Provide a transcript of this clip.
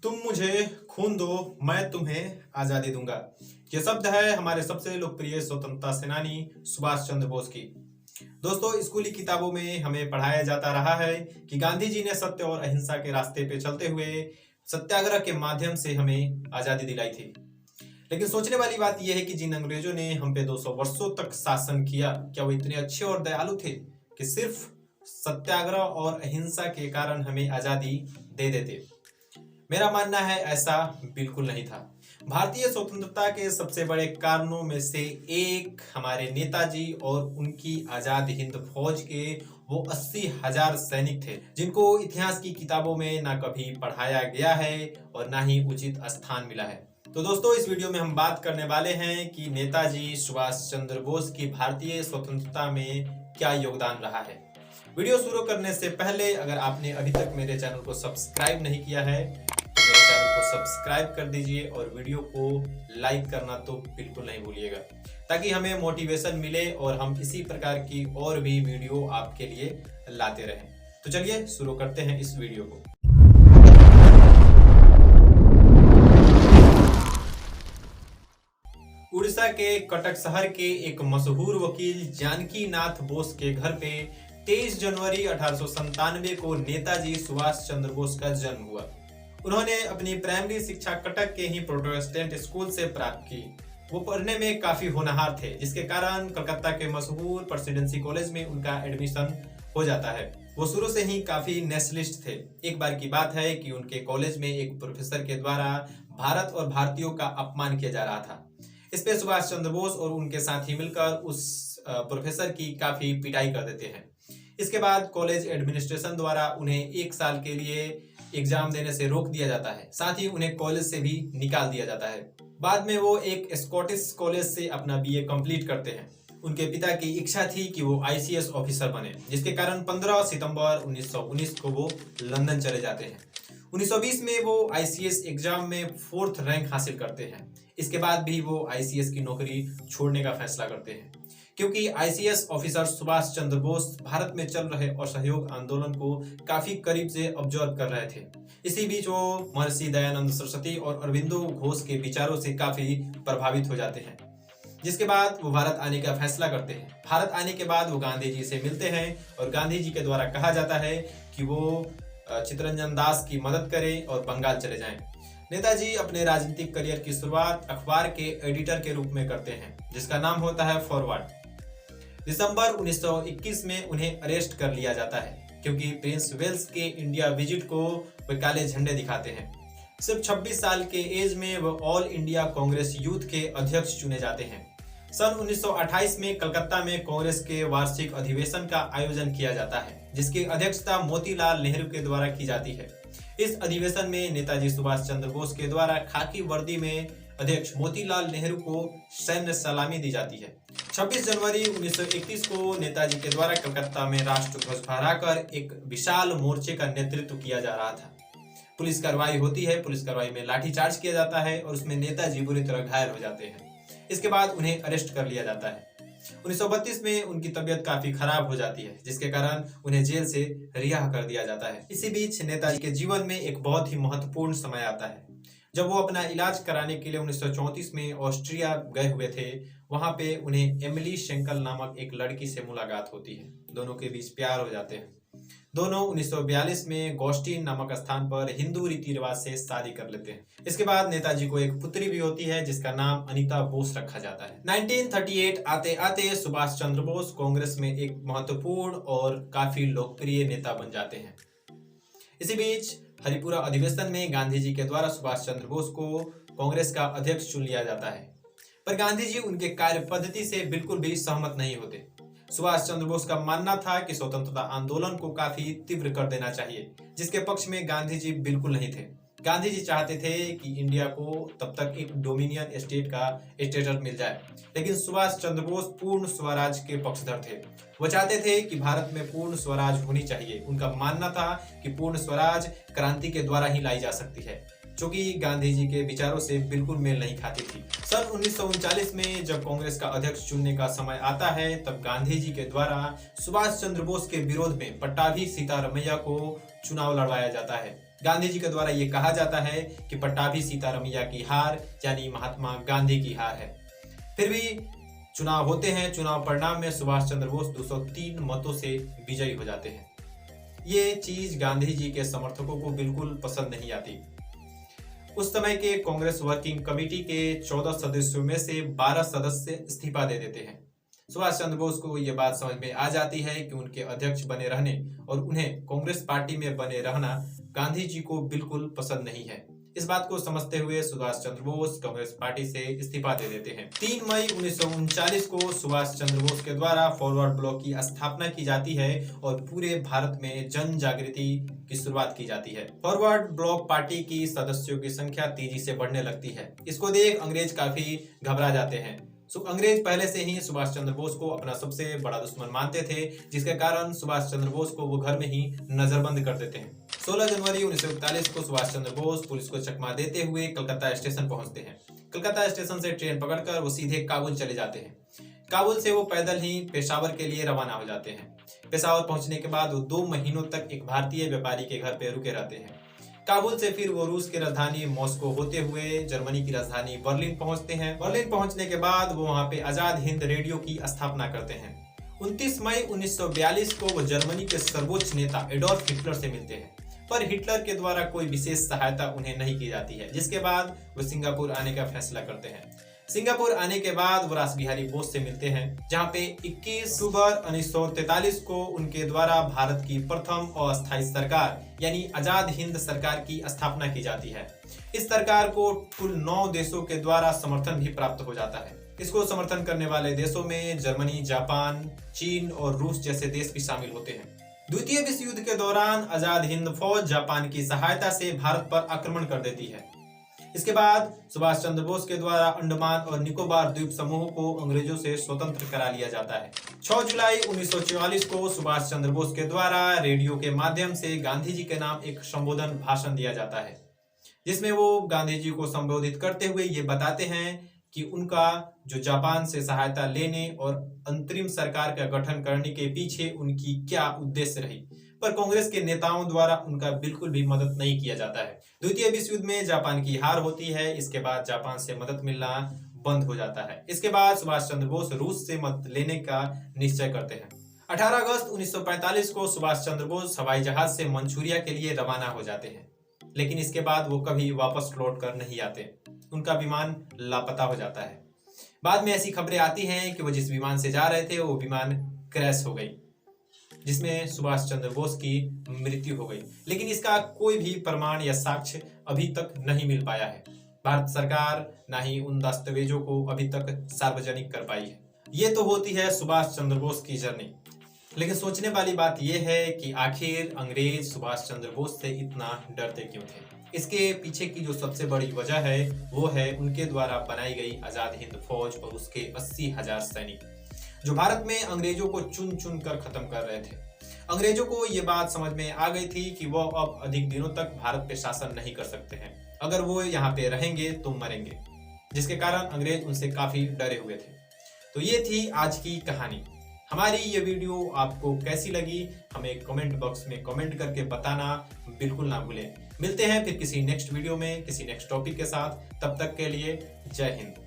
तुम मुझे खून दो, मैं तुम्हें आजादी दूंगा। ये शब्द है हमारे सबसे लोकप्रिय स्वतंत्रता सेनानी सुभाष चंद्र बोस की। दोस्तों, स्कूली किताबों में हमें पढ़ाया जाता रहा है कि गांधी जी ने सत्य और अहिंसा के रास्ते पे चलते हुए सत्याग्रह के माध्यम से हमें आजादी दिलाई थी। लेकिन सोचने वाली बात यह है कि जिन अंग्रेजों ने हम पे 200 वर्षों तक शासन किया, क्या वो इतने अच्छे और दयालु थे कि सिर्फ सत्याग्रह और अहिंसा के कारण हमें आजादी दे देते? मेरा मानना है ऐसा बिल्कुल नहीं था। भारतीय स्वतंत्रता के सबसे बड़े कारणों में से एक हमारे नेताजी और उनकी आजाद हिंद फौज के वो 80,000 सैनिक थे, जिनको इतिहास की किताबों में ना कभी पढ़ाया गया है और ना ही उचित स्थान मिला है। तो दोस्तों, इस वीडियो में हम बात करने वाले हैं कि नेताजी सुभाष चंद्र बोस की भारतीय स्वतंत्रता में क्या योगदान रहा है। वीडियो शुरू करने से पहले अगर आपने अभी तक मेरे चैनल को सब्सक्राइब नहीं किया है तो मेरे चैनल को सब्सक्राइब कर दीजिए और वीडियो को लाइक करना तो बिल्कुल नहीं भूलिएगा, ताकि हमें मोटिवेशन मिले और हम इसी प्रकार की और भी वीडियो आपके लिए लाते रहें। तो चलिए शुरू करते हैं इस वीडियो को। उड़ीसा के कटक शहर के एक मशहूर वकील जानकी नाथ बोस के घर पे 23 जनवरी 1897 को नेताजी सुभाष चंद्र बोस का जन्म हुआ। उन्होंने अपनी प्राइमरी शिक्षा कटक के ही प्रोटेस्टेंट स्कूल से प्राप्त की। वो पढ़ने में काफी होनहार थे, जिसके कारण कलकत्ता के मशहूर प्रेसिडेंसी कॉलेज में उनका एडमिशन हो जाता है। वो शुरू से ही काफी नेशनलिस्ट थे। एक बार की बात है कि उनके कॉलेज में एक प्रोफेसर के द्वारा भारत और भारतीयों का अपमान किया जा रहा था। इस पे सुभाष चंद्र बोस और उनके साथी मिलकर उस प्रोफेसर की काफी पिटाई कर देते हैं। इसके बाद कॉलेज एडमिनिस्ट्रेशन द्वारा उन्हें 1 साल के लिए एग्जाम देने से रोक दिया जाता है, साथ ही उन्हें कॉलेज से भी निकाल दिया जाता है। बाद में वो एक स्कॉटिश कॉलेज से अपना बीए कंप्लीट करते हैं। उनके पिता की इच्छा थी कि वो आईसीएस ऑफिसर बने, जिसके कारण 15 सितंबर 1919 को वो लंदन चले जाते हैं। 1920 में वो आईसीएस एग्जाम में 4th रैंक हासिल करते हैं। इसके बाद भी वो आईसीएस की नौकरी छोड़ने का फैसला करते हैं, क्योंकि आईसीएस ऑफिसर सुभाष चंद्र बोस भारत में चल रहे असहयोग आंदोलन को काफी करीब से ऑब्जर्व कर रहे थे। इसी बीच वो महर्षि दयानंद सरस्वती और अरविंदो घोष के विचारों से काफी प्रभावित हो जाते हैं, जिसके बाद वो भारत आने का फैसला करते हैं। भारत आने के बाद वो गांधी जी से मिलते हैं और गांधी जी के द्वारा कहा जाता है कि वो चित्तरंजन दास की मदद करें और बंगाल चले जाएं। नेताजी अपने राजनीतिक करियर की शुरुआत अखबार के एडिटर के रूप में करते हैं, जिसका नाम होता है फॉरवर्ड। दिसंबर 1921 में उन्हें अरेस्ट कर लिया जाता है, क्योंकि प्रिंस वेल्स के इंडिया विजिट को वे काले झंडे दिखाते हैं। सिर्फ 26 साल के एज में वो ऑल इंडिया कांग्रेस यूथ के अध्यक्ष चुने जाते हैं। सन 1928 में कलकत्ता में कांग्रेस के वार्षिक अधिवेशन का आयोजन किया जाता है, जिसकी अध्यक्षता मोतीलाल नेहरू के द्वारा की जाती है। इस अधिवेशन में नेताजी सुभाष चंद्र बोस के द्वारा खाकी वर्दी में अध्यक्ष मोतीलाल नेहरू को सैन्य सलामी दी जाती है। 26 जनवरी 1931 को नेताजी के द्वारा कलकत्ता में राष्ट्र ध्वज फहराकर एक विशाल मोर्चे का नेतृत्व किया जा रहा था। पुलिस कार्रवाई होती है। पुलिस कार्रवाई में लाठीचार्ज किया जाता है और उसमें नेताजी बुरी तरह घायल हो जाते हैं। इसके बाद उन्हें अरेस्ट कर लिया जाता है। 1932 में उनकी तबीयत काफी खराब हो जाती है, जिसके कारण उन्हें जेल से रिहा कर दिया जाता है। इसी बीच नेताजी के जीवन में एक बहुत ही महत्वपूर्ण समय आता है, जब वो अपना इलाज कराने के लिए 1934 में ऑस्ट्रिया गए हुए थे। वहां पे उन्हें एमिली शेंकल नामक एक लड़की से मुलाकात होती है। दोनों के बीच प्यार हो जाते हैं। दोनों 1942 में गोस्टिन नामक स्थान पर हिंदू रीति रिवाज से शादी कर लेते हैं। इसके बाद नेताजी को एक पुत्री भी होती है, जिसका नाम अनीता बोस रखा जाता है। 1938 आते आते सुभाष चंद्र बोस कांग्रेस में एक महत्वपूर्ण और काफी लोकप्रिय नेता बन जाते हैं। इसी बीच हरिपुरा अधिवेशन में गांधी जी के द्वारा सुभाष चंद्र बोस को कांग्रेस का अध्यक्ष चुन लिया जाता है, पर गांधी जी उनके कार्य पद्धति से बिल्कुल भी सहमत नहीं होते। सुभाष चंद्र बोस का मानना था कि स्वतंत्रता आंदोलन को काफी तीव्र कर देना चाहिए, जिसके पक्ष में गांधी जी बिल्कुल नहीं थे। गांधी जी चाहते थे कि इंडिया को तब तक एक डोमिनियन स्टेट का स्टेटस मिल जाए, लेकिन सुभाष चंद्र बोस पूर्ण स्वराज के पक्षधर थे। वो चाहते थे कि भारत में पूर्ण स्वराज होनी चाहिए। उनका मानना था कि पूर्ण स्वराज क्रांति के द्वारा ही लाई जा सकती है, जो कि गांधी जी के विचारों से बिल्कुल मेल नहीं खाती थी। सन 1939 में जब कांग्रेस का अध्यक्ष चुनने का समय आता है, तब गांधी जी के द्वारा सुभाष चंद्र बोस के विरोध में पट्टाभी सीतारमैया को चुनाव लड़वाया जाता है। गांधी जी के द्वारा ये कहा जाता है कि पट्टाभी सीतारमैया की हार यानी महात्मा गांधी की हार है। फिर भी चुनाव होते हैं। चुनाव परिणाम में सुभाष चंद्र बोस 203 मतों से विजयी हो जाते हैं। ये चीज गांधी जी के समर्थकों को बिल्कुल पसंद नहीं आती। उस समय के कांग्रेस वर्किंग कमेटी के 14 सदस्यों में से 12 सदस्य इस्तीफा दे देते हैं। सुभाष चंद्र बोस को यह बात समझ में आ जाती है कि उनके अध्यक्ष बने रहने और उन्हें कांग्रेस पार्टी में बने रहना गांधी जी को बिल्कुल पसंद नहीं है। इस बात को समझते हुए सुभाष चंद्र बोस कांग्रेस पार्टी से इस्तीफा दे देते हैं। 3 मई 1939 को सुभाष चंद्र बोस के द्वारा फॉरवर्ड ब्लॉक की स्थापना की जाती है और पूरे भारत में जन जागृति की शुरुआत की जाती है। फॉरवर्ड ब्लॉक पार्टी की सदस्यों की संख्या तेजी से बढ़ने लगती है। इसको देख अंग्रेज काफी घबरा जाते हैं। अंग्रेज पहले से ही सुभाष चंद्र बोस को अपना सबसे बड़ा दुश्मन मानते थे, जिसके कारण सुभाष चंद्र बोस को वो घर में ही नजरबंद कर देते हैं। 16 जनवरी 1941 को सुभाष चंद्र बोस पुलिस को चकमा देते हुए कलकत्ता स्टेशन पहुंचते हैं। कलकत्ता स्टेशन से ट्रेन पकड़कर वो सीधे काबुल चले जाते हैं। काबुल से वो पैदल ही पेशावर के लिए रवाना हो जाते हैं। पेशावर पहुंचने के बाद वो 2 महीनों तक एक भारतीय व्यापारी के घर पे रुके रहते हैं। काबुल से फिर वो रूस की राजधानी मॉस्को होते हुए जर्मनी की राजधानी बर्लिन पहुंचते हैं। बर्लिन पहुंचने के बाद वो वहां पे आजाद हिंद रेडियो की स्थापना करते हैं। 29 मई 1942 को वो जर्मनी के सर्वोच्च नेता एडोल्फ हिटलर से मिलते हैं, पर हिटलर के द्वारा कोई विशेष सहायता उन्हें नहीं की जाती है, जिसके बाद वो सिंगापुर आने का फैसला करते हैं। सिंगापुर आने के बाद वो रास बिहारी बोस से मिलते हैं, जहां पे 21 अक्टूबर 1943 को उनके द्वारा भारत की प्रथम अस्थायी सरकार यानी आजाद हिंद सरकार की स्थापना की जाती है। इस सरकार को कुल 9 देशों के द्वारा समर्थन भी प्राप्त हो जाता है। इसको समर्थन करने वाले देशों में जर्मनी, जापान, चीन और रूस जैसे देश भी शामिल होते हैं। द्वितीय विश्व युद्ध के दौरान आजाद हिंद फौज जापान की सहायता से भारत पर आक्रमण कर देती है। इसके बाद सुभाष चंद्र बोस के द्वारा अंडमान और निकोबार द्वीप समूह को अंग्रेजों से स्वतंत्र करा लिया जाता है। 6 जुलाई 1944 को सुभाष चंद्र बोस के द्वारा रेडियो के माध्यम से गांधी जी के नाम एक संबोधन भाषण दिया जाता है, जिसमें वो गांधी जी को संबोधित करते हुए ये बताते हैं कि उनका जो जापान से सहायता लेने और अंतरिम सरकार का गठन करने के पीछे उनकी क्या उद्देश्य रही, पर कांग्रेस के नेताओं द्वारा उनका बिल्कुल भी मदद नहीं किया जाता है। द्वितीय विश्व युद्ध में जापान की हार होती है। इसके बाद जापान से मदद मिलना बंद हो जाता है। इसके बाद सुभाष चंद्र बोस रूस से मदद लेने का निश्चय करते हैं। 18 अगस्त 1945 को सुभाष चंद्र बोस हवाई जहाज से मंचूरिया के लिए रवाना हो जाते हैं, लेकिन इसके बाद वो कभी वापस लौट कर नहीं आते। उनका विमान लापता हो जाता है। बाद में ऐसी खबरें आती हैं कि वो जिस विमान से जा रहे थे वो विमान क्रैश हो गई, जिसमें सुभाष चंद्र बोस की मृत्यु हो गई, लेकिन इसका कोई भी प्रमाण या साक्ष्य अभी तक नहीं मिल पाया है। भारत सरकार ना ही उन दस्तावेजों को अभी तक सार्वजनिक कर पाई है। ये तो होती है सुभाष चंद्र बोस की जर्नी, लेकिन सोचने वाली बात यह है कि आखिर अंग्रेज सुभाष चंद्र बोस से इतना डरते क्यों थे। इसके पीछे की जो सबसे बड़ी वजह है वो है उनके द्वारा बनाई गई आजाद हिंद फौज और उसके 80,000 सैनिक, जो भारत में अंग्रेजों को चुन चुन कर खत्म कर रहे थे। अंग्रेजों को ये बात समझ में आ गई थी कि वो अब अधिक दिनों तक भारत पे शासन नहीं कर सकते हैं। अगर वो यहाँ पे रहेंगे तो मरेंगे, जिसके कारण अंग्रेज उनसे काफी डरे हुए थे। तो ये थी आज की कहानी। हमारी ये वीडियो आपको कैसी लगी हमें कमेंट बॉक्स में कमेंट करके बताना बिल्कुल ना भूलें। मिलते हैं फिर किसी नेक्स्ट वीडियो में किसी नेक्स्ट टॉपिक के साथ। तब तक के लिए जय हिंद।